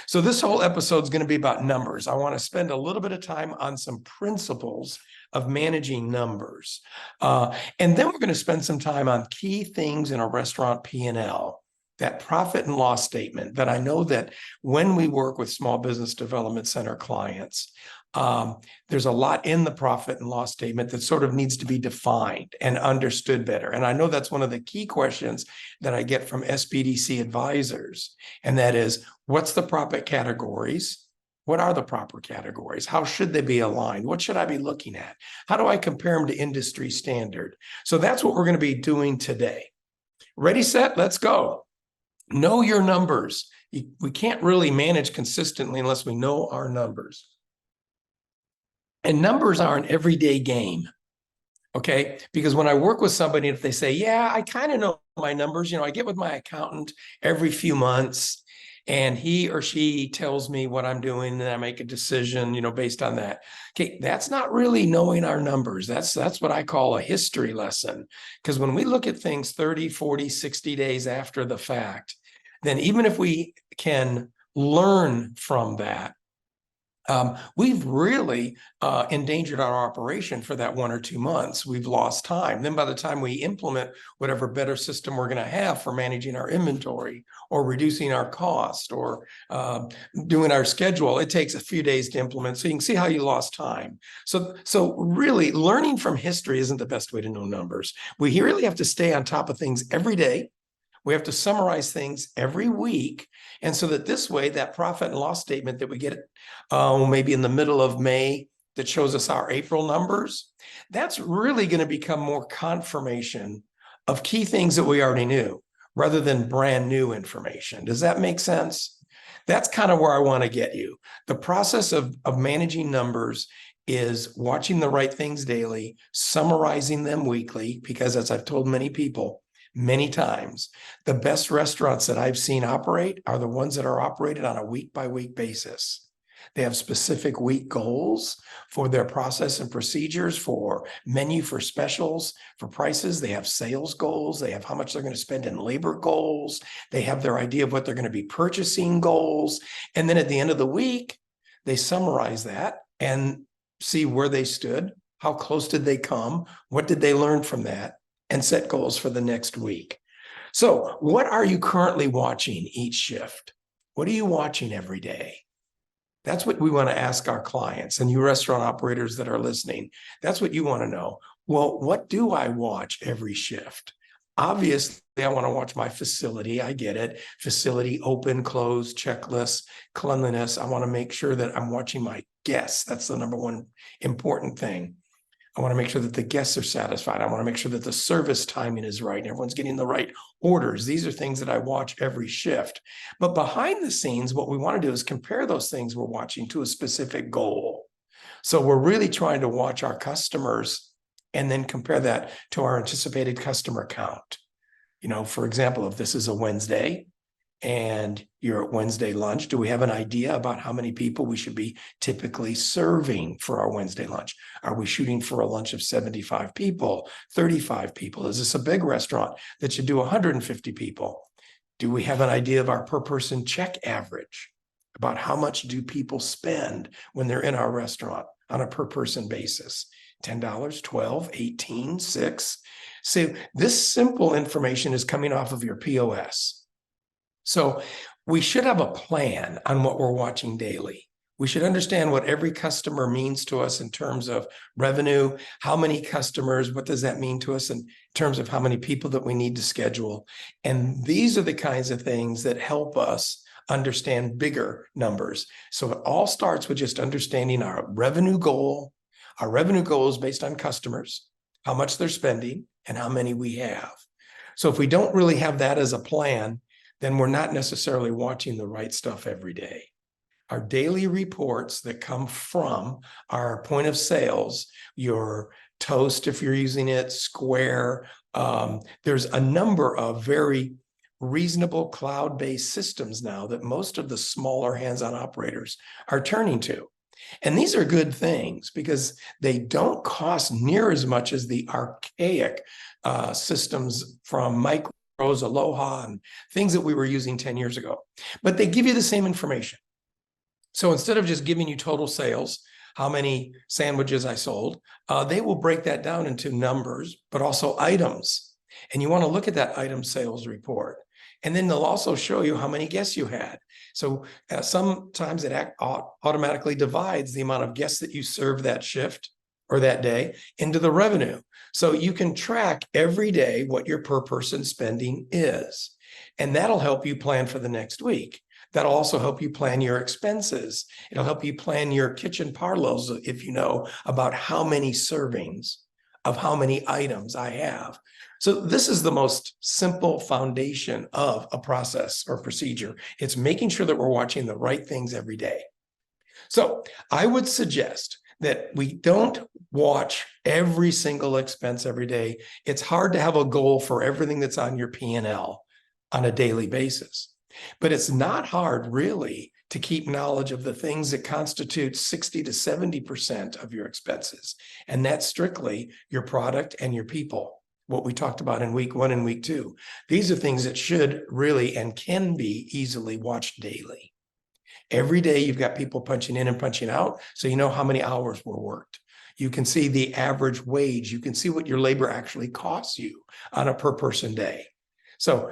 So this whole episode is going to be about numbers. I want to spend a little bit of time on some principles of managing numbers. And then we're going to spend some time on key things in a restaurant P&L, that profit and loss statement that I know that when we work with small business development center clients, there's a lot in the profit and loss statement that sort of needs to be defined and understood better. And I know that's one of the key questions that I get from SBDC advisors. And that is, what's the profit categories? What are the proper categories? How should they be aligned? What should I be looking at? How do I compare them to industry standard? So that's what we're going to be doing today. Ready, set, let's go. Know your numbers. We can't really manage consistently unless we know our numbers. And numbers are an everyday game, okay? Because when I work with somebody, if they say, yeah, I kind of know my numbers, I get with my accountant every few months and he or she tells me what I'm doing and I make a decision, based on that. Okay, that's not really knowing our numbers. That's what I call a history lesson. Because when we look at things 30, 40, 60 days after the fact, then even if we can learn from that, we've really endangered our operation for that 1 or 2 months. We've lost time. Then by the time we implement whatever better system we're going to have for managing our inventory or reducing our cost or doing our schedule, it takes a few days to implement. So you can see how you lost time. So really learning from history isn't the best way to know numbers. We really have to stay on top of things every day. We have to summarize things every week. And so that this way, that profit and loss statement that we get maybe in the middle of May that shows us our April numbers, that's really going to become more confirmation of key things that we already knew rather than brand new information. Does that make sense? That's kind of where I want to get you. The process of managing numbers is watching the right things daily, summarizing them weekly, because as I've told many people, many times, the best restaurants that I've seen operate are the ones that are operated on a week-by-week basis. They have specific week goals for their process and procedures, for menu, for specials, for prices. They have sales goals. They have how much they're going to spend in labor goals. They have their idea of what they're going to be purchasing goals. And then at the end of the week, they summarize that and see where they stood, how close did they come, what did they learn from that, and set goals for the next week. So what are you currently watching each shift? What are you watching every day? That's what we want to ask our clients and you restaurant operators that are listening. That's what you want to know. Well, what do I watch every shift? Obviously, I want to watch my facility. I get it. Facility open, close, checklist, cleanliness. I want to make sure that I'm watching my guests. That's the number one important thing. I want to make sure that the guests are satisfied. I want to make sure that the service timing is right and everyone's getting the right orders. These are things that I watch every shift. But behind the scenes, what we want to do is compare those things we're watching to a specific goal. So we're really trying to watch our customers and then compare that to our anticipated customer count. For example, if this is a Wednesday, and you're at Wednesday lunch, do we have an idea about how many people we should be typically serving for our Wednesday lunch? Are we shooting for a lunch of 75 people, 35 people? Is this a big restaurant that should do 150 people? Do we have an idea of our per person check average? About how much do people spend when they're in our restaurant on a per person basis? $10, $12, $18, $6. So this simple information is coming off of your POS. So we should have a plan on what we're watching daily. We should understand what every customer means to us in terms of revenue, how many customers, what does that mean to us in terms of how many people that we need to schedule. And these are the kinds of things that help us understand bigger numbers. So it all starts with just understanding our revenue goal. Our revenue goal is based on customers, how much they're spending, and how many we have. So if we don't really have that as a plan, then we're not necessarily watching the right stuff every day. Our daily reports that come from our point of sales, your Toast, if you're using it, Square, there's a number of very reasonable cloud-based systems now that most of the smaller hands-on operators are turning to. And these are good things because they don't cost near as much as the archaic systems from Aloha, and things that we were using 10 years ago. But they give you the same information. So instead of just giving you total sales, how many sandwiches I sold, they will break that down into numbers, but also items. And you want to look at that item sales report. And then they'll also show you how many guests you had. So sometimes it automatically divides the amount of guests that you serve that shift or that day into the revenue. So you can track every day what your per person spending is. And that'll help you plan for the next week. That'll also help you plan your expenses. It'll help you plan your kitchen parlors if you know about how many servings of how many items I have. So this is the most simple foundation of a process or procedure. It's making sure that we're watching the right things every day. So I would suggest that we don't watch every single expense every day. It's hard to have a goal for everything that's on your P&L on a daily basis. But it's not hard, really, to keep knowledge of the things that constitute 60 to 70% of your expenses. And that's strictly your product and your people, what we talked about in week 1 and week 2. These are things that should really and can be easily watched daily. Every day you've got people punching in and punching out, so you know how many hours were worked. You can see the average wage. You can see what your labor actually costs you on a per person day. So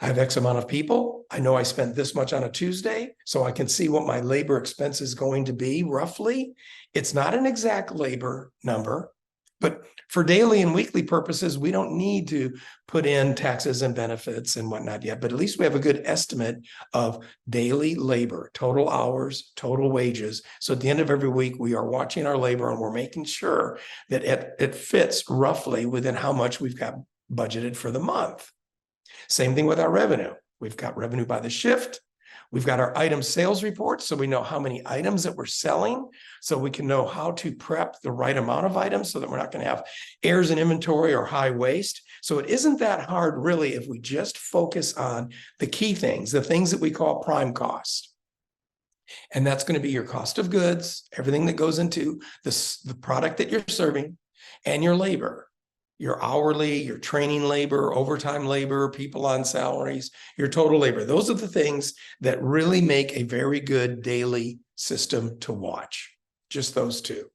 I have X amount of people. I know I spent this much on a Tuesday, so I can see what my labor expense is going to be roughly. It's not an exact labor number, but for daily and weekly purposes, we don't need to put in taxes and benefits and whatnot yet, but at least we have a good estimate of daily labor, total hours, total wages. So at the end of every week, we are watching our labor and we're making sure that it fits roughly within how much we've got budgeted for the month. Same thing with our revenue. We've got revenue by the shift. We've got our item sales reports, so we know how many items that we're selling, so we can know how to prep the right amount of items so that we're not going to have errors in inventory or high waste. So it isn't that hard, really, if we just focus on the key things, the things that we call prime cost. And that's going to be your cost of goods, everything that goes into the product that you're serving, and your labor. Your hourly, your training labor, overtime labor, people on salaries, your total labor. Those are the things that really make a very good daily system to watch. Just those two.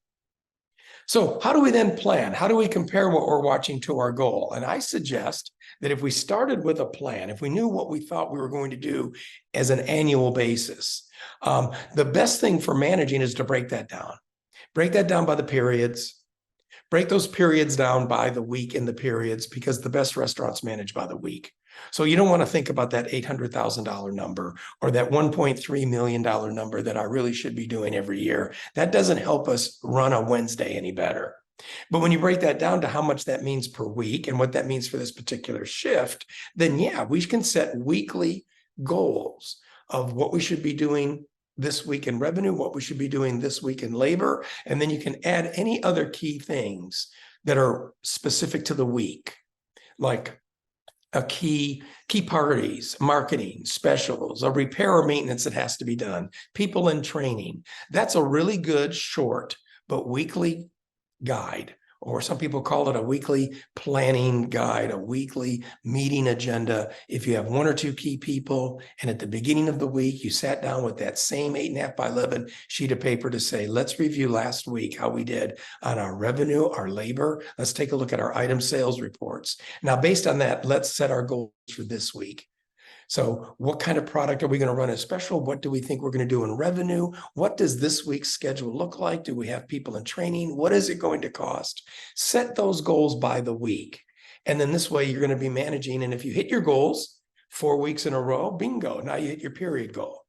So how do we then plan? How do we compare what we're watching to our goal? And I suggest that if we started with a plan, if we knew what we thought we were going to do as an annual basis, the best thing for managing is to break that down. Break that down by the periods. Break those periods down by the week in the periods, because the best restaurants manage by the week. So you don't want to think about that $800,000 number or that $1.3 million number that I really should be doing every year. That doesn't help us run a Wednesday any better. But when you break that down to how much that means per week and what that means for this particular shift, then yeah, we can set weekly goals of what we should be doing this week in revenue, what we should be doing this week in labor, and then you can add any other key things that are specific to the week, like a key parties, marketing, specials, a repair or maintenance that has to be done, people in training. That's a really good short but weekly guide, or some people call it a weekly planning guide, a weekly meeting agenda. If you have 1 or 2 key people, and at the beginning of the week, you sat down with that same 8.5 by 11 sheet of paper to say, let's review last week how we did on our revenue, our labor. Let's take a look at our item sales reports. Now, based on that, let's set our goals for this week. So what kind of product are we going to run as special? What do we think we're going to do in revenue? What does this week's schedule look like? Do we have people in training? What is it going to cost? Set those goals by the week. And then this way you're going to be managing. And if you hit your goals 4 weeks in a row, bingo, now you hit your period goal.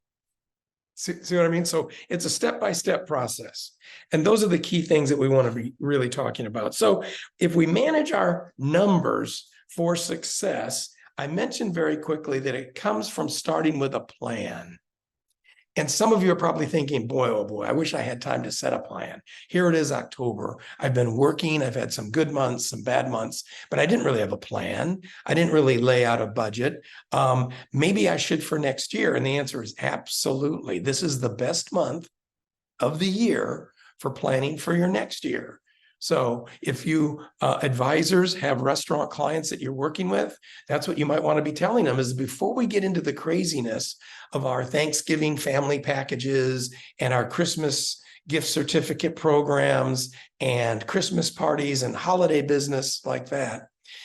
See what I mean? So it's a step-by-step process. And those are the key things that we want to be really talking about. So if we manage our numbers for success, I mentioned very quickly that it comes from starting with a plan. And some of you are probably thinking, boy, oh boy, I wish I had time to set a plan. Here it is, October. I've been working. I've had some good months, some bad months, but I didn't really have a plan. I didn't really lay out a budget. Maybe I should for next year. And the answer is absolutely. This is the best month of the year for planning for your next year. So if you advisors have restaurant clients that you're working with, that's what you might want to be telling them is before we get into the craziness of our Thanksgiving family packages and our Christmas gift certificate programs and Christmas parties and holiday business like that,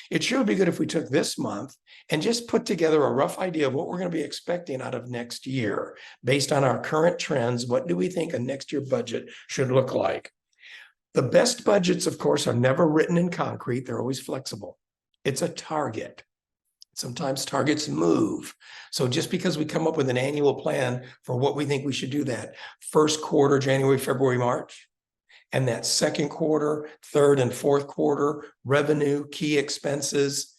it sure would be good if we took this month and just put together a rough idea of what we're going to be expecting out of next year based on our current trends. What do we think a next year budget should look like? The best budgets, of course, are never written in concrete. They're always flexible. It's a target. Sometimes targets move. So just because we come up with an annual plan for what we think we should do that first quarter, January, February, March, and that second quarter, third and fourth quarter, revenue, key expenses,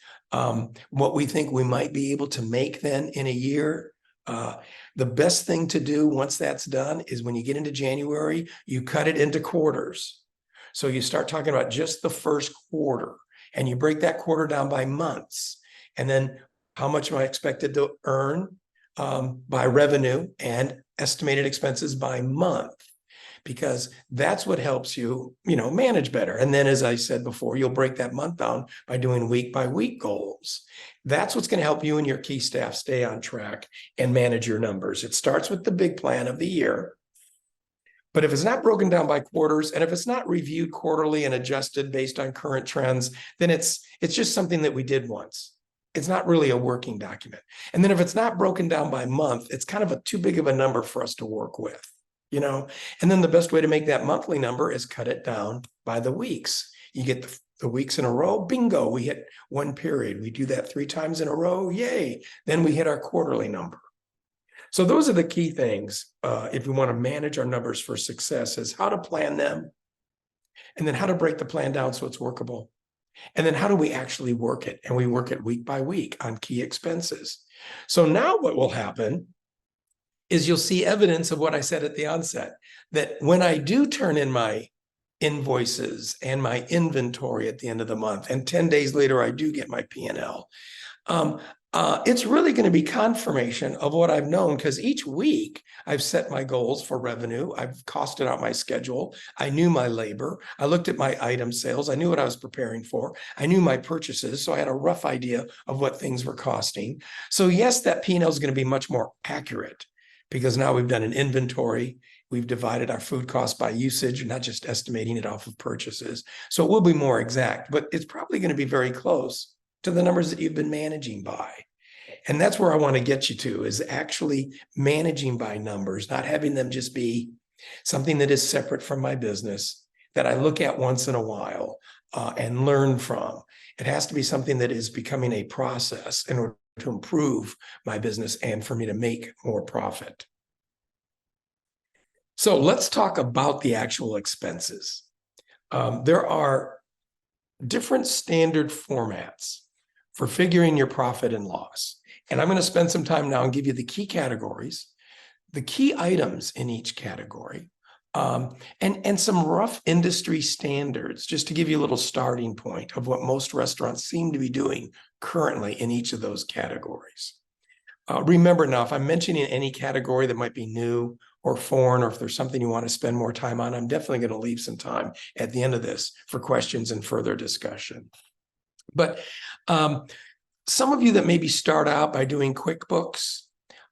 what we think we might be able to make then in a year. The best thing to do once that's done is when you get into January, you cut it into quarters. So you start talking about just the first quarter and you break that quarter down by months. And then how much am I expected to earn by revenue and estimated expenses by month? Because that's what helps you, manage better. And then, as I said before, you'll break that month down by doing week by week goals. That's what's going to help you and your key staff stay on track and manage your numbers. It starts with the big plan of the year. But if it's not broken down by quarters, and if it's not reviewed quarterly and adjusted based on current trends, then it's just something that we did once. It's not really a working document. And then if it's not broken down by month, it's kind of too big of a number for us to work with, And then the best way to make that monthly number is cut it down by the weeks. You get the weeks in a row, bingo, we hit one period. We do that 3 times in a row, yay. Then we hit our quarterly number. So those are the key things if we want to manage our numbers for success, is how to plan them, and then how to break the plan down so it's workable. And then how do we actually work it? And we work it week by week on key expenses. So now what will happen is you'll see evidence of what I said at the onset, that when I do turn in my invoices and my inventory at the end of the month, and 10 days later I do get my P&L, it's really going to be confirmation of what I've known, because each week I've set my goals for revenue. I've costed out my schedule. I knew my labor. I looked at my item sales. I knew what I was preparing for. I knew my purchases. So I had a rough idea of what things were costing. So yes, that P&L is going to be much more accurate because now we've done an inventory. We've divided our food costs by usage and not just estimating it off of purchases. So it will be more exact, but it's probably going to be very close to the numbers that you've been managing by. And that's where I want to get you to, is actually managing by numbers, not having them just be something that is separate from my business that I look at once in a while and learn from. It has to be something that is becoming a process in order to improve my business and for me to make more profit. So let's talk about the actual expenses. There are different standard formats for figuring your profit and loss. And I'm going to spend some time now and give you the key categories, the key items in each category, and some rough industry standards, just to give you a little starting point of what most restaurants seem to be doing currently in each of those categories. Remember now, if I'm mentioning any category that might be new or foreign, or if there's something you want to spend more time on, I'm definitely going to leave some time at the end of this for questions and further discussion. But some of you that maybe start out by doing QuickBooks,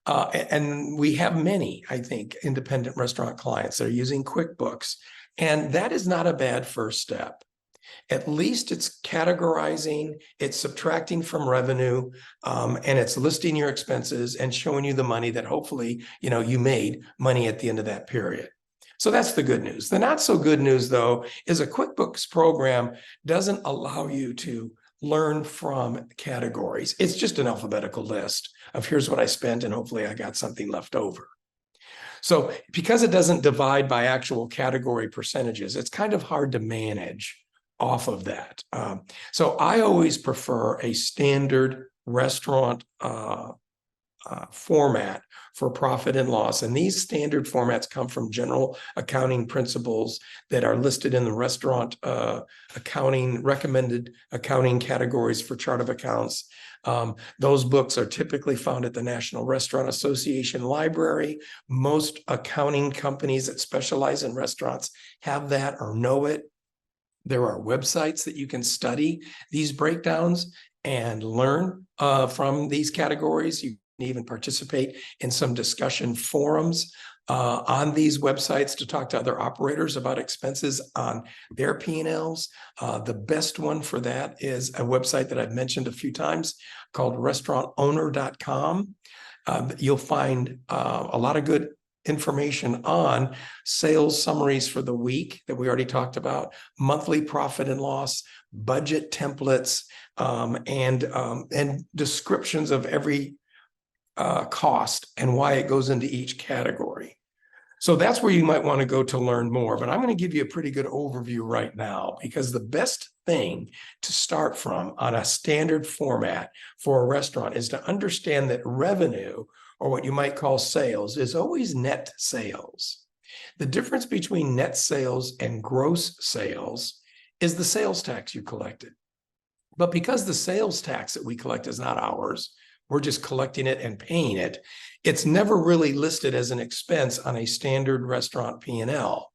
and we have many, I think, independent restaurant clients that are using QuickBooks, and that is not a bad first step. At least it's categorizing, it's subtracting from revenue, and it's listing your expenses and showing you the money that hopefully, you made money at the end of that period. So that's the good news. The not so good news, though, is a QuickBooks program doesn't allow you to learn from categories. It's just an alphabetical list of here's what I spent and hopefully I got something left over. So because it doesn't divide by actual category percentages, it's kind of hard to manage off of that. So I always prefer a standard restaurant format for profit and loss. And these standard formats come from general accounting principles that are listed in the restaurant accounting, recommended accounting categories for chart of accounts. Those books are typically found at the National Restaurant Association Library. Most accounting companies that specialize in restaurants have that or know it. There are websites that you can study these breakdowns and learn from these categories. You can even participate in some discussion forums on these websites to talk to other operators about expenses on their P&Ls. The best one for that is a website that I've mentioned a few times called restaurantowner.com. You'll find a lot of good information on sales summaries for the week that we already talked about, monthly profit and loss, budget templates, and descriptions of every cost and why it goes into each category. So that's where you might want to go to learn more, but I'm going to give you a pretty good overview right now, because the best thing to start from on a standard format for a restaurant is to understand that revenue, or what you might call sales, is always net sales. The difference between net sales and gross sales is the sales tax you collected. But because the sales tax that we collect is not ours, we're just collecting it and paying it, it's never really listed as an expense on a standard restaurant P&L.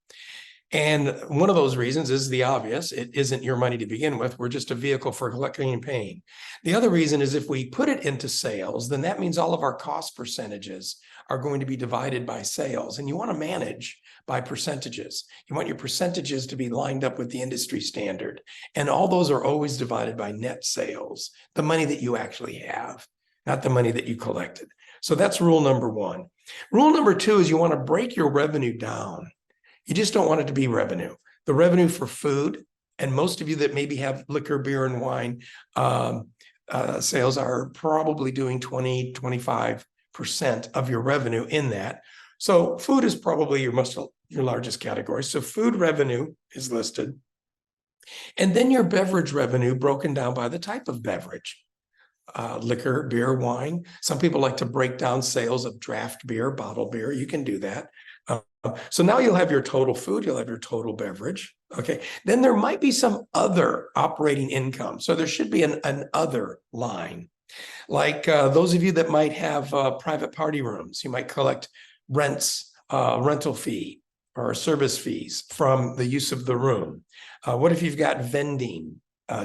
And one of those reasons is the obvious. It isn't your money to begin with. We're just a vehicle for collecting and paying. The other reason is if we put it into sales, then that means all of our cost percentages are going to be divided by sales. And you want to manage by percentages. You want your percentages to be lined up with the industry standard. And all those are always divided by net sales, the money that you actually have, not the money that you collected. So that's rule number one. Rule number two is you want to break your revenue down. You just don't want it to be revenue. The revenue for food, and most of you that maybe have liquor, beer, and wine sales are probably doing 20, 25% of your revenue in that. So food is probably your largest category. So food revenue is listed. And then your beverage revenue broken down by the type of beverage. Liquor, beer, wine. Some people like to break down sales of draft beer, bottled beer. You can do that. So now you'll have your total food, you'll have your total beverage. Okay. Then there might be some other operating income. So there should be an other line. Like those of you that might have private party rooms, you might collect rents, rental fee, or service fees from the use of the room. What if you've got vending,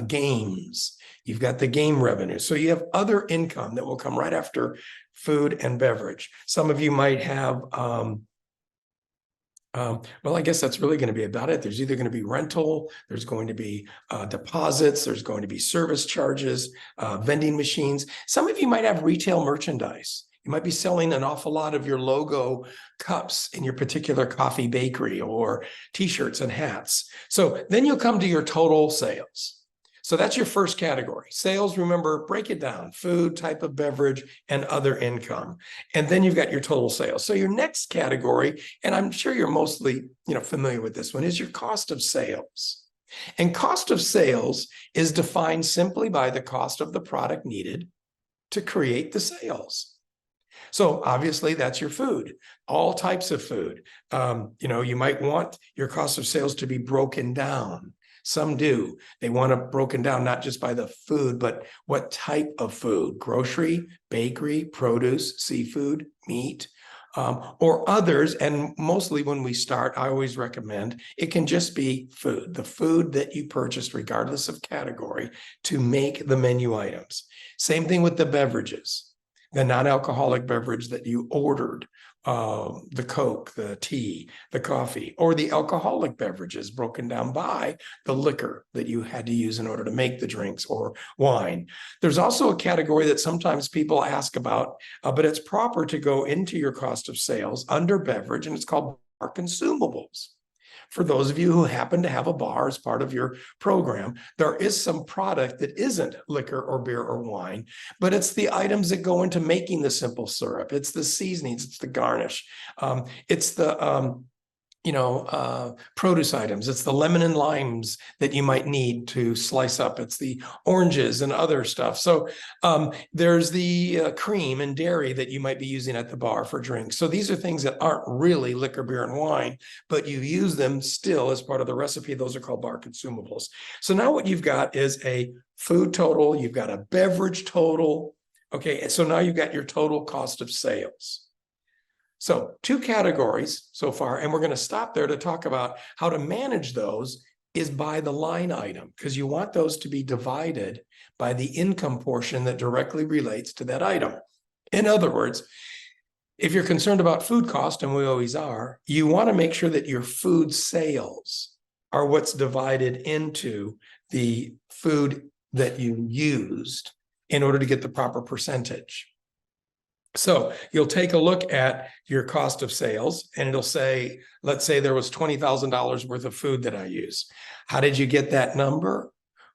games? You've got the game revenue. So you have other income that will come right after food and beverage. Some of you might have, well, I guess that's really going to be about it. There's either going to be rental, there's going to be deposits, there's going to be service charges, vending machines. Some of you might have retail merchandise. You might be selling an awful lot of your logo cups in your particular coffee bakery, or t-shirts and hats. So then you'll come to your total sales. So that's your first category. Sales, remember, break it down: food, type of beverage, and other income. And then you've got your total sales. So your next category, and I'm sure you're mostly familiar with this one, is your cost of sales. And cost of sales is defined simply by the cost of the product needed to create the sales. So obviously that's your food, all types of food. You might want your cost of sales to be broken down. Some do. They want it broken down not just by the food, but what type of food: grocery, bakery, produce, seafood, meat, or others. And mostly when we start, I always recommend it can just be food, the food that you purchased, regardless of category, to make the menu items. Same thing with the beverages, the non-alcoholic beverage that you ordered, the Coke, the tea, the coffee, or the alcoholic beverages broken down by the liquor that you had to use in order to make the drinks, or wine. There's also a category that sometimes people ask about, but it's proper to go into your cost of sales under beverage, and it's called bar consumables. For those of you who happen to have a bar as part of your program, there is some product that isn't liquor or beer or wine, but it's the items that go into making the simple syrup. It's the seasonings, it's the garnish. It's the produce items. It's the lemon and limes that you might need to slice up. It's the oranges and other stuff. So there's the cream and dairy that you might be using at the bar for drinks. So these are things that aren't really liquor, beer, and wine, but you use them still as part of the recipe. Those are called bar consumables. So now what you've got is a food total. You've got a beverage total. Okay, so now you've got your total cost of sales. So 2 categories so far, and we're going to stop there to talk about how to manage those is by the line item, because you want those to be divided by the income portion that directly relates to that item. In other words, if you're concerned about food cost, and we always are, you want to make sure that your food sales are what's divided into the food that you used in order to get the proper percentage. So you'll take a look at your cost of sales and it'll say, let's say there was $20,000 worth of food that I use. How did you get that number?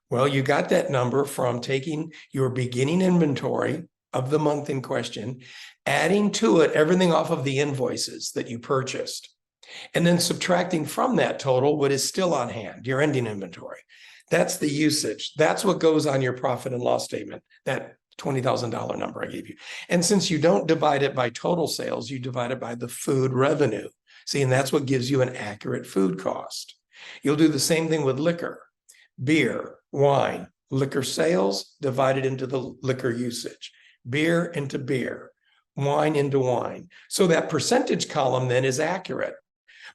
Well, you got that number from taking your beginning inventory of the month in question, adding to it everything off of the invoices that you purchased, and then subtracting from that total what is still on hand, your ending inventory. That's the usage. That's what goes on your profit and loss statement, that $20,000 number I gave you. And since you don't divide it by total sales, you divide it by the food revenue. See, and that's what gives you an accurate food cost. You'll do the same thing with liquor, beer, wine, liquor sales divided into the liquor usage, beer into beer, wine into wine. So that percentage column then is accurate.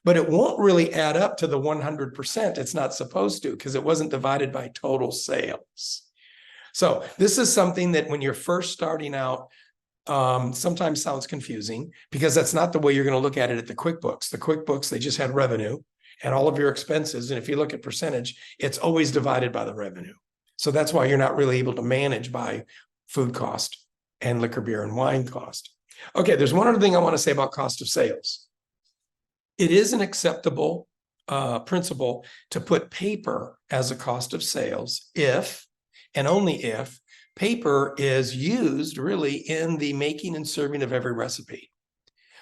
But it won't really add up to the 100%. It's not supposed to, because it wasn't divided by total sales. So this is something that when you're first starting out, sometimes sounds confusing, because that's not the way you're going to look at it at the QuickBooks. The QuickBooks, they just had revenue and all of your expenses. And if you look at percentage, it's always divided by the revenue. So that's why you're not really able to manage by food cost and liquor, beer, and wine cost. Okay, there's one other thing I want to say about cost of sales. It is an acceptable principle to put paper as a cost of sales if, and only if, paper is used really in the making and serving of every recipe.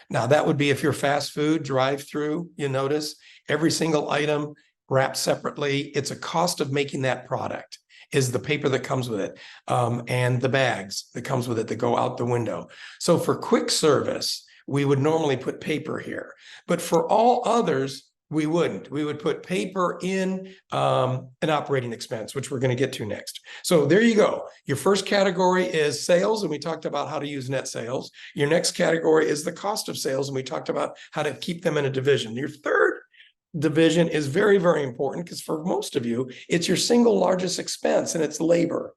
Now, that would be if you're fast food, drive-through, you notice every single item wrapped separately. It's a cost of making that product, is the paper that comes with it, and the bags that comes with it that go out the window. So for quick service, we would normally put paper here. But for all others, we wouldn't. We would put paper in an operating expense, which we're going to get to next. So there you go. Your first category is sales, and we talked about how to use net sales. Your next category is the cost of sales, and we talked about how to keep them in a division. Your third division is very, very important, because for most of you, it's your single largest expense, and it's labor.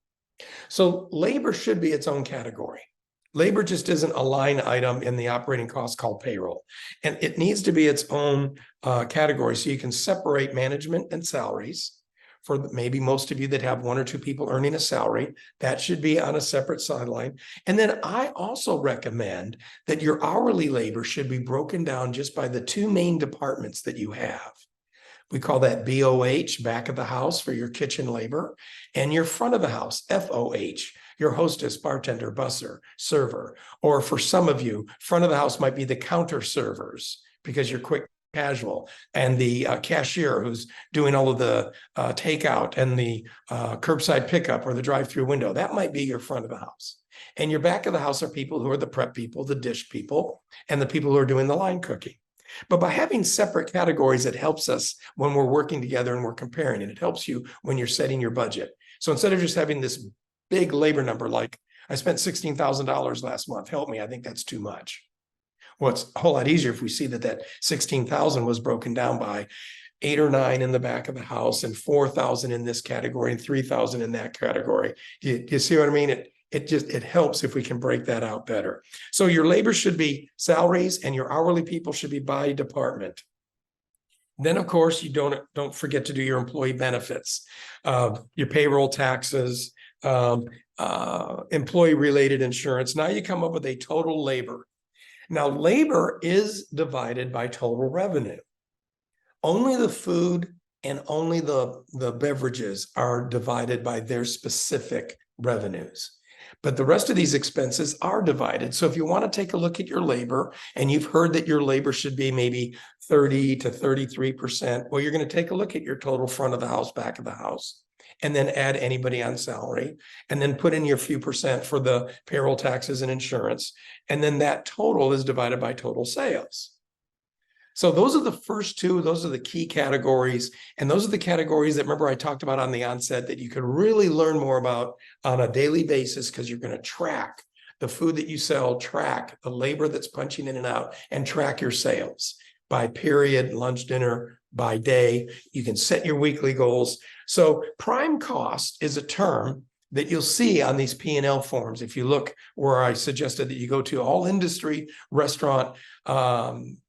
So labor should be its own category. Labor just isn't a line item in the operating cost called payroll. And it needs to be its own category, so you can separate management and salaries. For maybe most of you that have one or two people earning a salary, that should be on a separate sideline. And then I also recommend that your hourly labor should be broken down just by the two main departments that you have. We call that BOH, back of the house, for your kitchen labor, and your front of the house, FOH, your hostess, bartender, busser, server. Or for some of you, front of the house might be the counter servers, because you're quick casual, and the cashier who's doing all of the takeout and the curbside pickup or the drive-through window. That might be your front of the house. And your back of the house are people who are the prep people, the dish people, and the people who are doing the line cooking. But by having separate categories, it helps us when we're working together and we're comparing, and it helps you when you're setting your budget. So instead of just having this big labor number, like I spent $16,000 last month, help me, I think that's too much. Well, it's a whole lot easier if we see that that 16,000 was broken down by 8 or 9 in the back of the house, and 4,000 in this category, and 3,000 in that category. You see what I mean? It helps if we can break that out better. So your labor should be salaries, and your hourly people should be by department. Then, of course, you don't forget to do your employee benefits, your payroll taxes, employee-related insurance. Now you come up with a total labor. Now, labor is divided by total revenue. Only the food and only the beverages are divided by their specific revenues. But the rest of these expenses are divided. So if you want to take a look at your labor, and you've heard that your labor should be maybe 30 to 33%, well, you're going to take a look at your total front of the house, back of the house, and then add anybody on salary, and then put in your few percent for the payroll taxes and insurance. And then that total is divided by total sales. So those are the first two. Those are the key categories. And those are the categories that, remember, I talked about on the onset, that you could really learn more about on a daily basis, because you're going to track the food that you sell, track the labor that's punching in and out, and track your sales by period, lunch, dinner, by day. You can set your weekly goals. So prime cost is a term that you'll see on these P&L forms. If you look where I suggested that you go to, all industry restaurant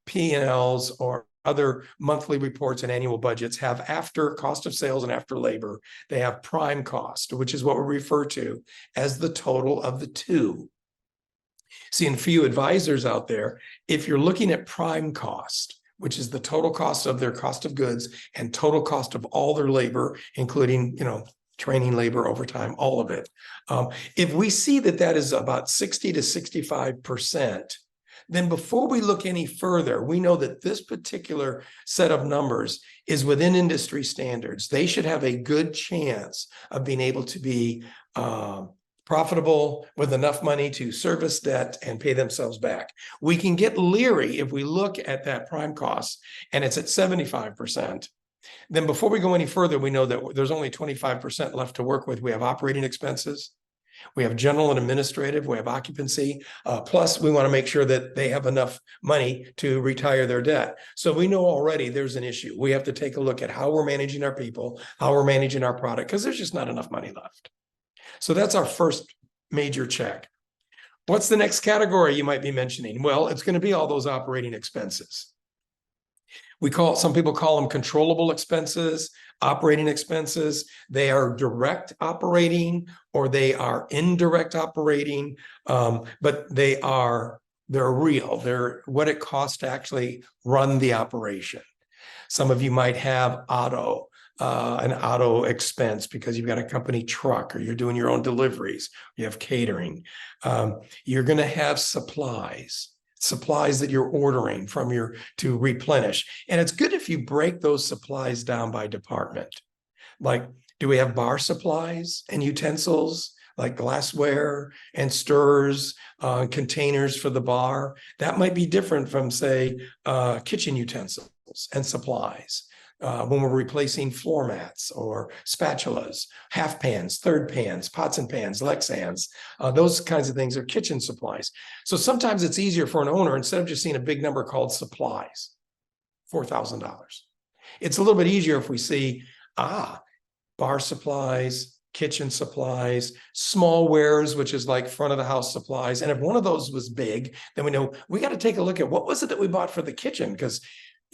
P&Ls or other monthly reports and annual budgets have, after cost of sales and after labor, they have prime cost, which is what we refer to as the total of the two. Seeing a few advisors out there, if you're looking at prime cost, which is the total cost of their cost of goods and total cost of all their labor, including, training, labor, overtime, all of it. If we see that that is about 60 to 65%, then before we look any further, we know that this particular set of numbers is within industry standards. They should have a good chance of being able to be profitable with enough money to service debt and pay themselves back. We can get leery if we look at that prime cost and it's at 75%. Then before we go any further, we know that there's only 25% left to work with. We have operating expenses, we have general and administrative, we have occupancy, plus we want to make sure that they have enough money to retire their debt. So we know already there's an issue. We have to take a look at how we're managing our people, how we're managing our product, because there's just not enough money left. So that's our first major check. What's the next category you might be mentioning? Well, it's going to be all those operating expenses. Some people call them controllable expenses, operating expenses. They are direct operating or they are indirect operating, but they're real. They're what it costs to actually run the operation. Some of you might have an auto expense because you've got a company truck or you're doing your own deliveries, you have catering. You're going to have supplies that you're ordering to replenish. And it's good if you break those supplies down by department. Like, do we have bar supplies and utensils like glassware and stirrers, containers for the bar? That might be different from, say, kitchen utensils and supplies. When we're replacing floor mats or spatulas, half pans, third pans, pots and pans, Lexans, those kinds of things are kitchen supplies. So sometimes it's easier for an owner, instead of just seeing a big number called supplies, $4,000. It's a little bit easier if we see, bar supplies, kitchen supplies, small wares, which is like front of the house supplies. And if one of those was big, then we know we got to take a look at what was it that we bought for the kitchen, because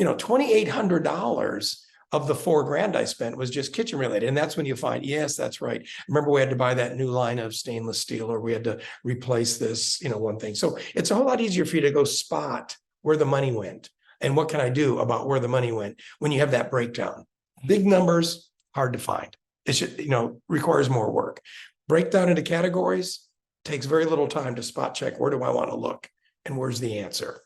$2,800 of the $4,000 I spent was just kitchen related. And that's when you find, yes, that's right. Remember, we had to buy that new line of stainless steel, or we had to replace this, one thing. So it's a whole lot easier for you to go spot where the money went and what can I do about where the money went when you have that breakdown. Big numbers, hard to find. It should, requires more work. Breakdown into categories takes very little time to spot check. Where do I want to look? And where's the answer?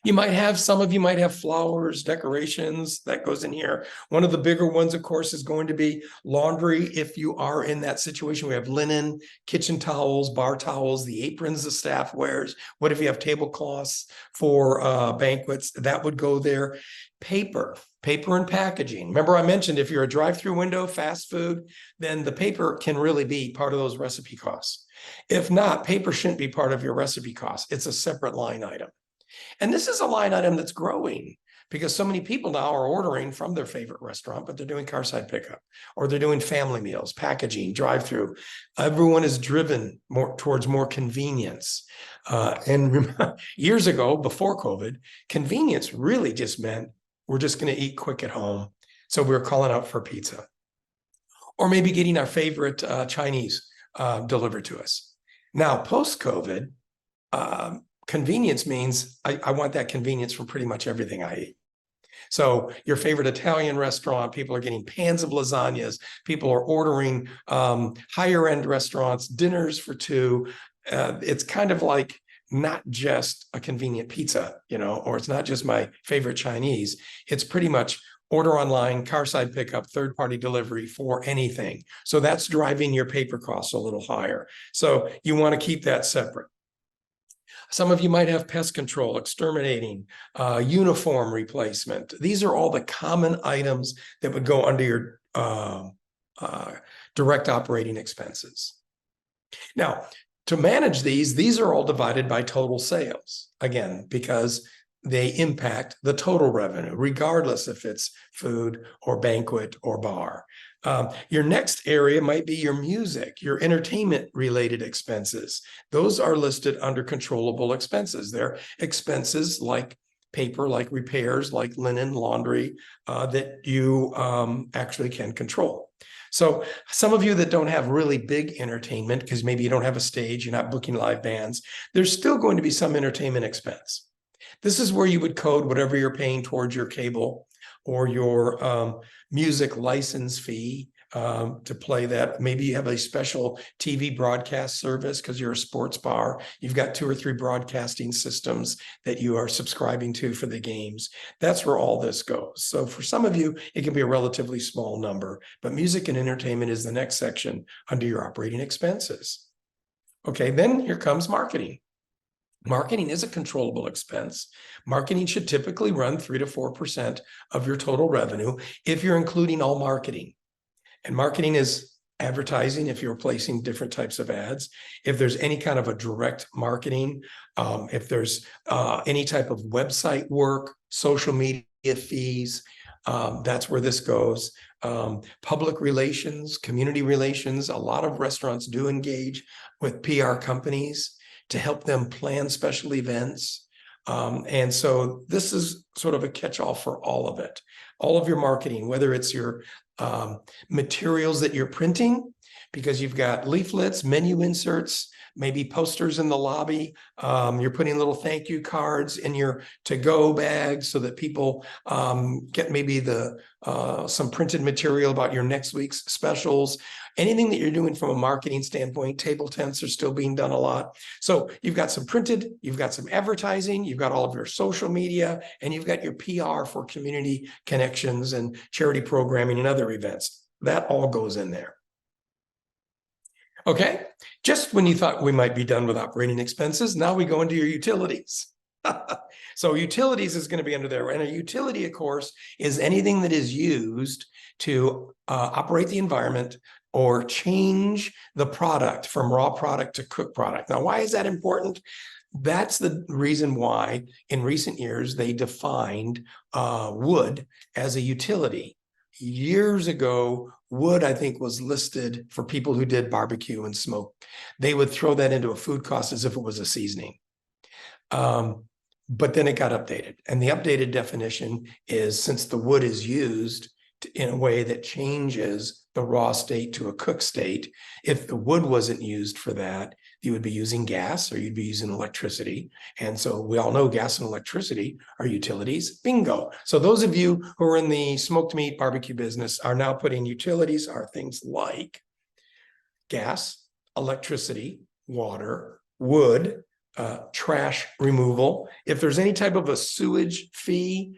Some of you might have flowers, decorations, that goes in here. One of the bigger ones, of course, is going to be laundry. If you are in that situation, we have linen, kitchen towels, bar towels, the aprons the staff wears. What if you have tablecloths for banquets? That would go there. Paper and packaging. Remember, I mentioned if you're a drive-through window, fast food, then the paper can really be part of those recipe costs. If not, paper shouldn't be part of your recipe costs. It's a separate line item. And this is a line item that's growing because so many people now are ordering from their favorite restaurant, but they're doing carside pickup, or they're doing family meals, packaging, drive-through. Everyone is driven towards more convenience. And years ago, before COVID, convenience really just meant we're just going to eat quick at home. So we were calling out for pizza, or maybe getting our favorite Chinese delivered to us. Now, post-COVID, convenience means I want that convenience from pretty much everything I eat. So your favorite Italian restaurant, people are getting pans of lasagnas. People are ordering higher end restaurants, dinners for two. It's kind of like not just a convenient pizza, or it's not just my favorite Chinese. It's pretty much order online, carside pickup, third-party delivery for anything. So that's driving your paper costs a little higher. So you want to keep that separate. Some of you might have pest control, exterminating, uniform replacement. These are all the common items that would go under your direct operating expenses. Now, to manage these are all divided by total sales, again, because they impact the total revenue, regardless if it's food or banquet or bar. Your next area might be your music, your entertainment related expenses. Those are listed under controllable expenses. They're expenses like paper, like repairs, like linen, laundry, that you actually can control. So some of you that don't have really big entertainment, because maybe you don't have a stage, you're not booking live bands, there's still going to be some entertainment expense. This is where you would code whatever you're paying towards your cable or your music license fee to play that. Maybe you have a special TV broadcast service because you're a sports bar. You've got 2 or 3 broadcasting systems that you are subscribing to for the games. That's where all this goes. So for some of you, it can be a relatively small number, but music and entertainment is the next section under your operating expenses. Okay, then here comes marketing. Marketing is a controllable expense. Marketing should typically run 3 to 4% of your total revenue if you're including all marketing. And marketing is advertising if you're placing different types of ads. If there's any kind of a direct marketing, if there's any type of website work, social media fees, that's where this goes. Public relations, community relations, a lot of restaurants do engage with PR companies to help them plan special events. And so this is sort of a catch-all for all of it. All of your marketing, whether it's your materials that you're printing, because you've got leaflets, menu inserts, maybe posters in the lobby. You're putting little thank you cards in your to-go bags so that people get maybe some printed material about your next week's specials. Anything that you're doing from a marketing standpoint, table tents are still being done a lot. So you've got some printed, you've got some advertising, you've got all of your social media, and you've got your PR for community connections and charity programming and other events. That all goes in there. Okay, just when you thought we might be done with operating expenses, now we go into your utilities. So utilities is going to be under there. And a utility, of course, is anything that is used to operate the environment or change the product from raw product to cooked product. Now, why is that important? That's the reason why in recent years they defined wood as a utility. Years ago, wood, I think, was listed for people who did barbecue and smoke. They would throw that into a food cost as if it was a seasoning. But then it got updated. And the updated definition is, since the wood is used in a way that changes the raw state to a cooked state, if the wood wasn't used for that, you would be using gas or you'd be using electricity. And so we all know gas and electricity are utilities. Bingo. So those of you who are in the smoked meat barbecue business are now putting utilities are things like gas, electricity, water, wood, trash removal. If there's any type of a sewage fee,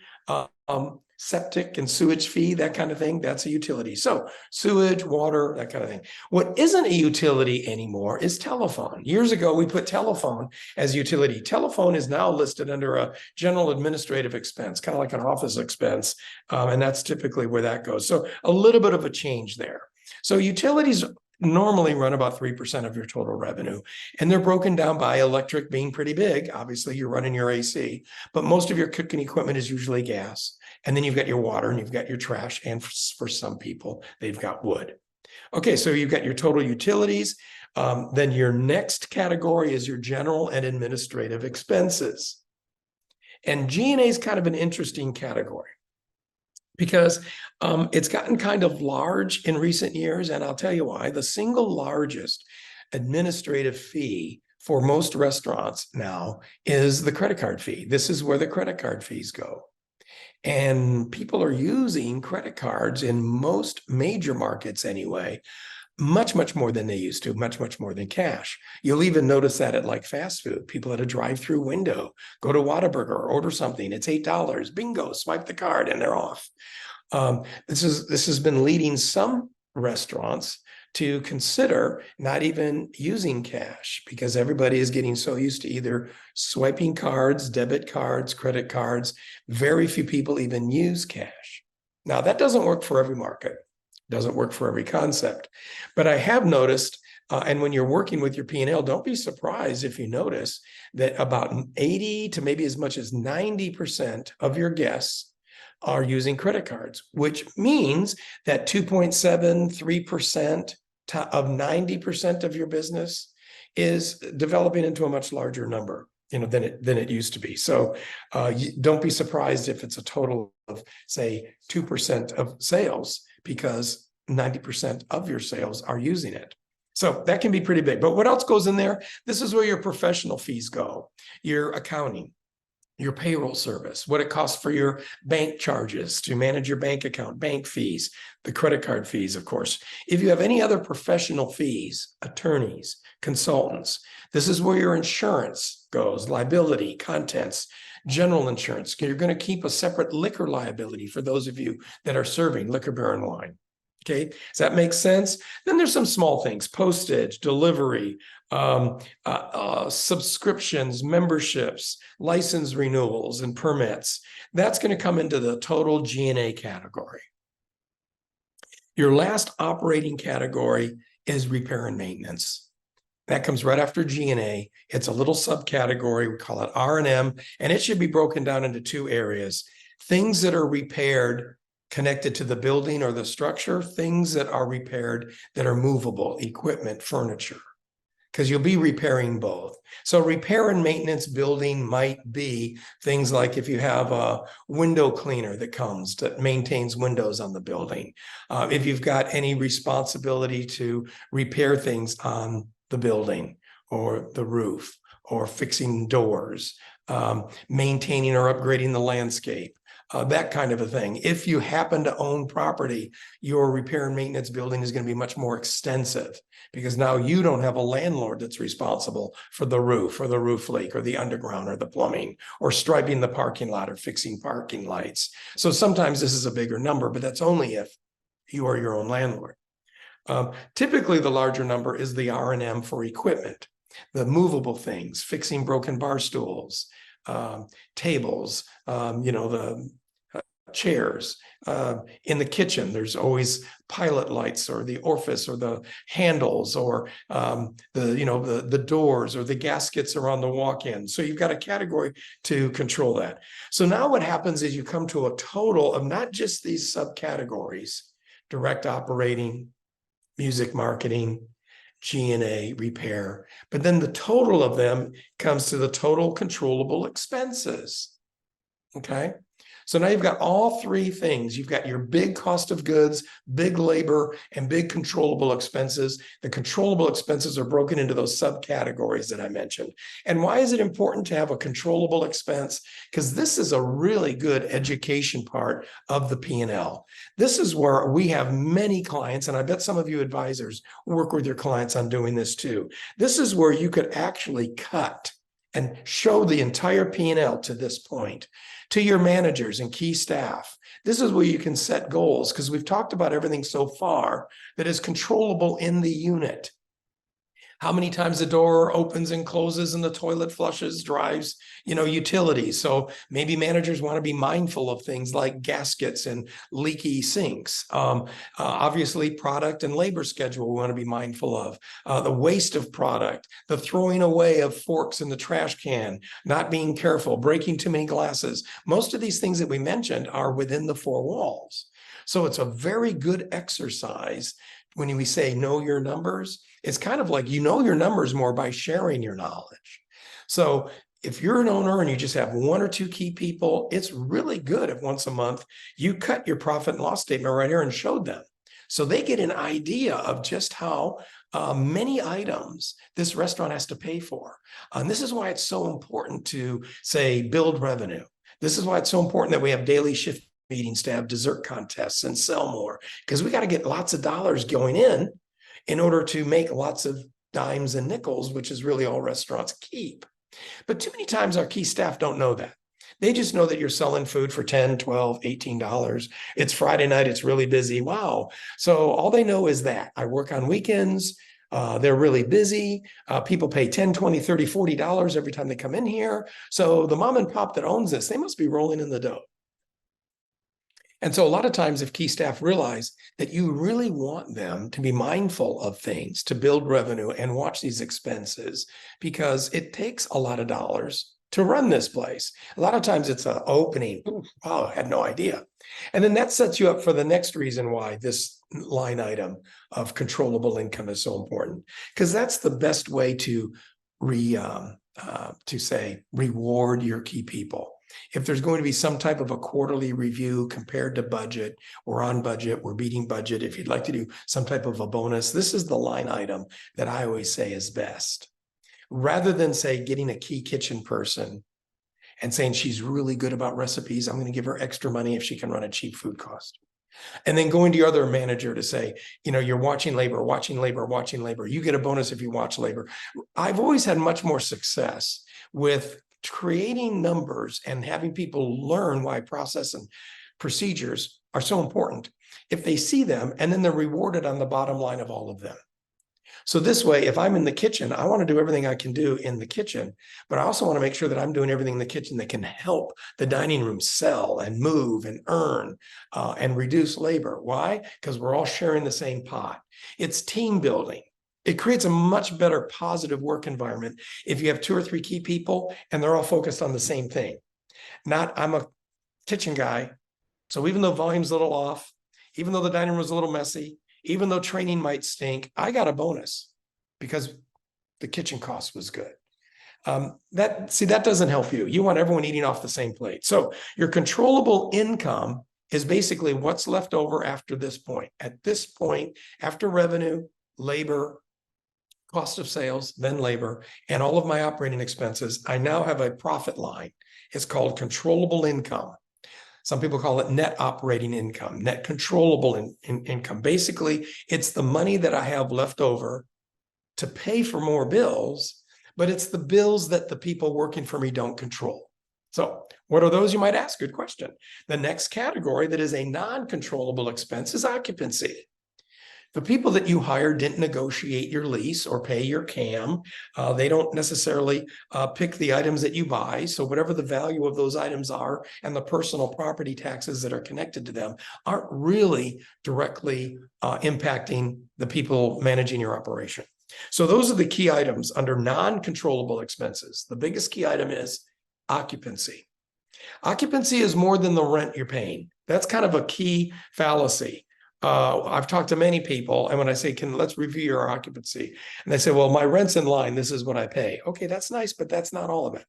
septic and sewage fee, that kind of thing, that's a utility. So sewage, water, that kind of thing. What isn't a utility anymore is telephone. Years ago, we put telephone as utility. Telephone is now listed under a general administrative expense, kind of like an office expense. And that's typically where that goes. So a little bit of a change there. So utilities normally run about 3% of your total revenue. And they're broken down by electric being pretty big. Obviously, you're running your AC, but most of your cooking equipment is usually gas. And then you've got your water and you've got your trash. And for some people, they've got wood. Okay, so you've got your total utilities. Then your next category is your general and administrative expenses. And G&A is kind of an interesting category, because it's gotten kind of large in recent years. And I'll tell you why. The single largest administrative fee for most restaurants now is the credit card fee. This is where the credit card fees go. And people are using credit cards in most major markets anyway, much, much more than they used to, much, much more than cash. You'll even notice that at like fast food. People at a drive-through window go to Whataburger, order something, it's $8, bingo, swipe the card and they're off. This has been leading some restaurants to consider not even using cash, because everybody is getting so used to either swiping cards, debit cards, credit cards. Very few people even use cash. Now, that doesn't work for every market, doesn't work for every concept, but I have noticed And when you're working with your P&L, don't be surprised if you notice that about 80 to maybe as much as 90% of your guests are using credit cards, which means that 2.73% of 90% of your business is developing into a much larger number, than it used to be. So don't be surprised if it's a total of, say, 2% of sales, because 90% of your sales are using it. So that can be pretty big. But what else goes in there? This is where your professional fees go, your accounting, your payroll service, what it costs for your bank charges to manage your bank account, bank fees, the credit card fees, of course. If you have any other professional fees, attorneys, consultants, this is where your insurance goes, liability, contents, general insurance. You're going to keep a separate liquor liability for those of you that are serving liquor, beer, and wine. Okay, does that make sense? Then there's some small things: postage, delivery, subscriptions, memberships, license renewals, and permits. That's going to come into the total G&A category. Your last operating category is repair and maintenance. That comes right after G&A. It's a little subcategory. We call it R&M, and it should be broken down into two areas: things that are repaired connected to the building or the structure, things that are repaired that are movable, equipment, furniture, because you'll be repairing both. So repair and maintenance building might be things like if you have a window cleaner that comes that maintains windows on the building. If you've got any responsibility to repair things on the building or the roof, or fixing doors, maintaining or upgrading the landscape, that kind of a thing. If you happen to own property, your repair and maintenance building is going to be much more extensive, because now you don't have a landlord that's responsible for the roof or the roof leak or the underground or the plumbing or striping the parking lot or fixing parking lights. So sometimes this is a bigger number, but that's only if you are your own landlord. Typically, the larger number is the R&M for equipment, the movable things, fixing broken bar stools, tables, the chairs. In the kitchen, there's always pilot lights or the orifice or the handles or the doors or the gaskets around the walk-in. So you've got a category to control that. So now what happens is you come to a total of not just these subcategories: direct operating, music marketing, G&A, repair, but then the total of them comes to the total controllable expenses. Okay. So now you've got all three things. You've got your big cost of goods, big labor, and big controllable expenses. The controllable expenses are broken into those subcategories that I mentioned. And why is it important to have a controllable expense? Because this is a really good education part of the P&L. This is where we have many clients, and I bet some of you advisors work with your clients on doing this too. This is where you could actually cut and show the entire P&L to this point to your managers and key staff. This is where you can set goals, because we've talked about everything so far that is controllable in the unit. How many times the door opens and closes and the toilet flushes, drives, utilities. So maybe managers want to be mindful of things like gaskets and leaky sinks. Obviously, product and labor schedule we want to be mindful of. The waste of product, the throwing away of forks in the trash can, not being careful, breaking too many glasses. Most of these things that we mentioned are within the four walls. So it's a very good exercise when we say know your numbers. It's kind of like you know your numbers more by sharing your knowledge. So if you're an owner and you just have one or two key people, it's really good if once a month you cut your profit and loss statement right here and showed them, so they get an idea of just how many items this restaurant has to pay for. And this is why it's so important to, say, build revenue. This is why it's so important that we have daily shift meetings to have dessert contests and sell more, because we got to get lots of dollars going in order to make lots of dimes and nickels, which is really all restaurants keep. But too many times our key staff don't know that. They just know that you're selling food for $10, $12, $18. It's Friday night. It's really busy. Wow. So all they know is that I work on weekends. They're really busy. People pay $10, $20, $30, $40 every time they come in here. So the mom and pop that owns this, they must be rolling in the dough. And so a lot of times if key staff realize that you really want them to be mindful of things, to build revenue and watch these expenses, because it takes a lot of dollars to run this place. A lot of times it's an opening. Ooh, wow, I had no idea. And then that sets you up for the next reason why this line item of controllable income is so important, because that's the best way to say reward your key people. If there's going to be some type of a quarterly review compared to budget, we're on budget, we're beating budget. If you'd like to do some type of a bonus, this is the line item that I always say is best. Rather than say getting a key kitchen person and saying she's really good about recipes, I'm going to give her extra money if she can run a cheap food cost. And then going to your other manager to say, you're watching labor, watching labor, watching labor. You get a bonus if you watch labor. I've always had much more success with creating numbers and having people learn why process and procedures are so important if they see them, and then they're rewarded on the bottom line of all of them. So this way, if I'm in the kitchen, I want to do everything I can do in the kitchen, but I also want to make sure that I'm doing everything in the kitchen that can help the dining room sell and move and earn and reduce labor. Why? Because we're all sharing the same pot. It's team building. It creates a much better positive work environment if you have 2 or 3 key people and they're all focused on the same thing. Not, I'm a kitchen guy, so even though volume's a little off, even though the dining room is a little messy, even though training might stink, I got a bonus because the kitchen cost was good. That doesn't help you. You want everyone eating off the same plate. So your controllable income is basically what's left over after this point. At this point, after revenue, labor, cost of sales, then labor, and all of my operating expenses, I now have a profit line. It's called controllable income. Some people call it net operating income, net controllable income. Basically, it's the money that I have left over to pay for more bills, but it's the bills that the people working for me don't control. So what are those, you might ask? Good question. The next category that is a non-controllable expense is occupancy. The people that you hire didn't negotiate your lease or pay your CAM. They don't necessarily pick the items that you buy. So whatever the value of those items are and the personal property taxes that are connected to them aren't really directly impacting the people managing your operation. So those are the key items under non-controllable expenses. The biggest key item is occupancy. Occupancy is more than the rent you're paying. That's kind of a key fallacy. I've talked to many people, and when I say, let's review your occupancy, and they say, well, my rent's in line, this is what I pay. Okay, that's nice, but that's not all of it.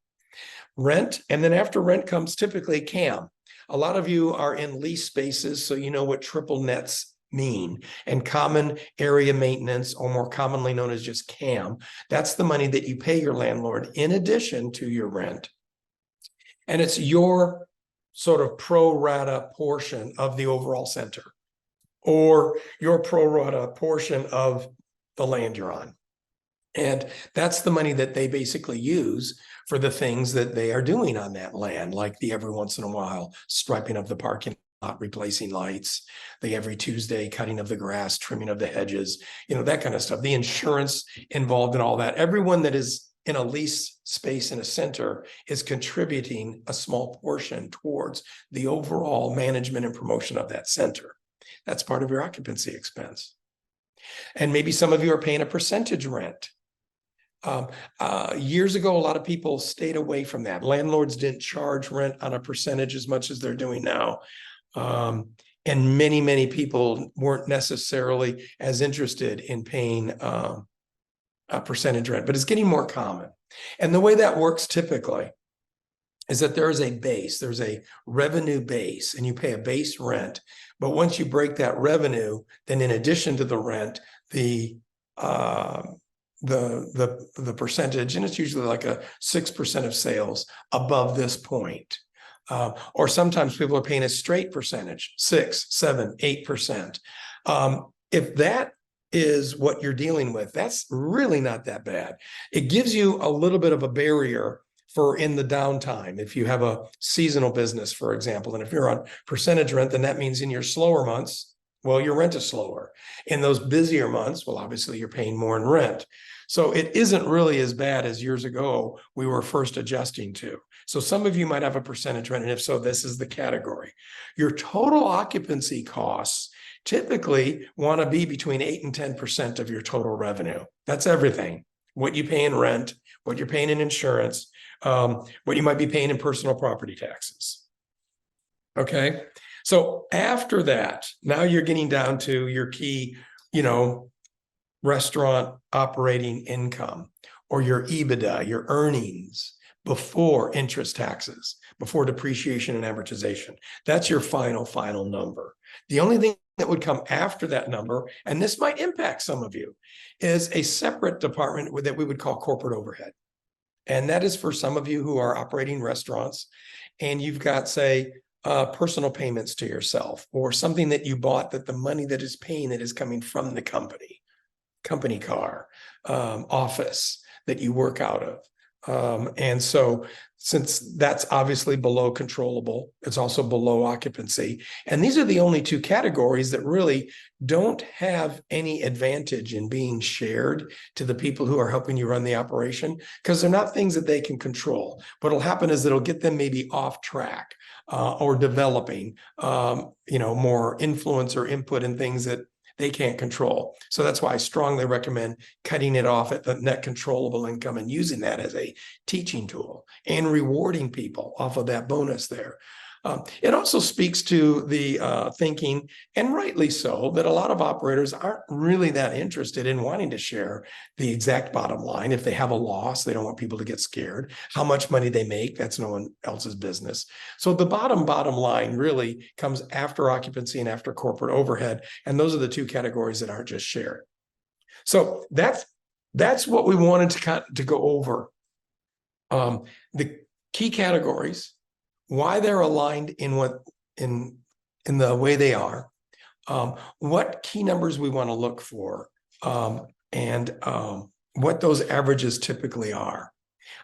Rent, and then after rent comes typically CAM. A lot of you are in lease spaces, so you know what triple nets mean, and common area maintenance, or more commonly known as just CAM. That's the money that you pay your landlord in addition to your rent. And it's your sort of pro rata portion of the overall center, or your pro rata portion of the land you're on. And that's the money that they basically use for the things that they are doing on that land, like the every once in a while striping of the parking lot, replacing lights, the every Tuesday cutting of the grass, trimming of the hedges, that kind of stuff. The insurance involved in all that. Everyone that is in a lease space in a center is contributing a small portion towards the overall management and promotion of that center. That's part of your occupancy expense. And maybe some of you are paying a percentage rent. Years ago, a lot of people stayed away from that. Landlords didn't charge rent on a percentage as much as they're doing now. And many, many people weren't necessarily as interested in paying a percentage rent, but it's getting more common. And the way that works typically is that there is a base, there's a revenue base, and you pay a base rent. But once you break that revenue, then in addition to the rent, the percentage, and it's usually like a 6% of sales above this point. Or sometimes people are paying a straight percentage, 6, 7, 8%. If that is what you're dealing with, that's really not that bad. It gives you a little bit of a barrier for in the downtime. If you have a seasonal business, for example, and if you're on percentage rent, then that means in your slower months, well, your rent is slower. In those busier months, well, obviously you're paying more in rent. So it isn't really as bad as years ago we were first adjusting to. So some of you might have a percentage rent, and if so, this is the category. Your total occupancy costs typically want to be between 8 and 10% of your total revenue. That's everything. What you pay in rent, what you're paying in insurance, what you might be paying in personal property taxes. Okay. So after that, now you're getting down to your key, restaurant operating income, or your EBITDA, your earnings before interest, taxes, before depreciation and amortization. That's your final number. The only thing that would come after that number, and this might impact some of you, is a separate department that we would call corporate overhead. And that is for some of you who are operating restaurants and you've got, say, personal payments to yourself, or something that you bought that the money that is paying it is coming from the company car, office that you work out of. And so since that's obviously below controllable, it's also below occupancy. And these are the only two categories that really don't have any advantage in being shared to the people who are helping you run the operation, because they're not things that they can control. What'll happen is it'll get them maybe off track or developing, more influence or input in things that they can't control. So that's why I strongly recommend cutting it off at the net controllable income and using that as a teaching tool and rewarding people off of that bonus there. It also speaks to the thinking, and rightly so, that a lot of operators aren't really that interested in wanting to share the exact bottom line. If they have a loss, they don't want people to get scared. How much money they make, that's no one else's business. So the bottom line really comes after occupancy and after corporate overhead. And those are the two categories that aren't just shared. So that's what we wanted to go over. The key categories, why they're aligned in the way they are, what key numbers we want to look for, and what those averages typically are.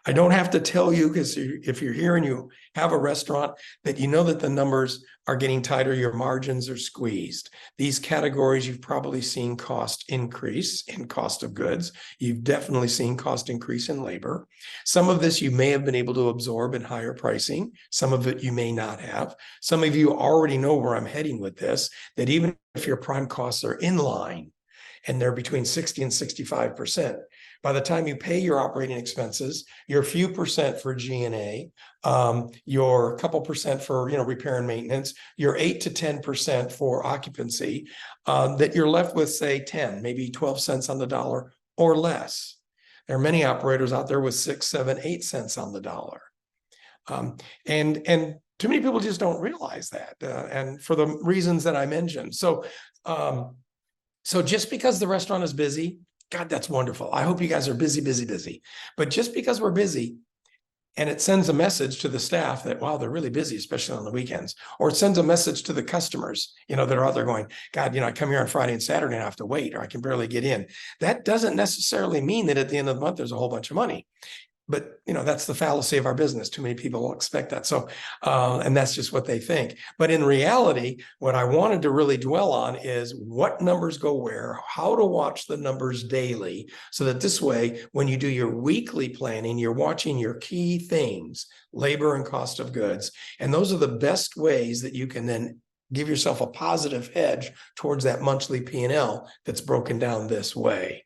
I don't have to tell you, because if you're here and you have a restaurant, that you know that the numbers are getting tighter, your margins are squeezed. These categories, you've probably seen cost increase in cost of goods. You've definitely seen cost increase in labor. Some of this you may have been able to absorb in higher pricing. Some of it you may not have. Some of you already know where I'm heading with this, that even if your prime costs are in line and they're between 60 and 65%, by the time you pay your operating expenses, your few percent for G&A, your couple percent for repair and maintenance, your 8 to 10% for occupancy, that you're left with, say, 10, maybe 12 cents on the dollar or less. There are many operators out there with 6, 7, 8 cents on the dollar. And too many people just don't realize that, and for the reasons that I mentioned. So just because the restaurant is busy, God, that's wonderful. I hope you guys are busy. But just because we're busy, and it sends a message to the staff that, wow, they're really busy, especially on the weekends, or it sends a message to the customers, that are out there going, God, I come here on Friday and Saturday and I have to wait, or I can barely get in. That doesn't necessarily mean that at the end of the month, there's a whole bunch of money. But, that's the fallacy of our business. Too many people will expect that. So, and that's just what they think. But in reality, what I wanted to really dwell on is what numbers go where, how to watch the numbers daily, so that this way, when you do your weekly planning, you're watching your key things, labor and cost of goods. And those are the best ways that you can then give yourself a positive hedge towards that monthly P&L that's broken down this way.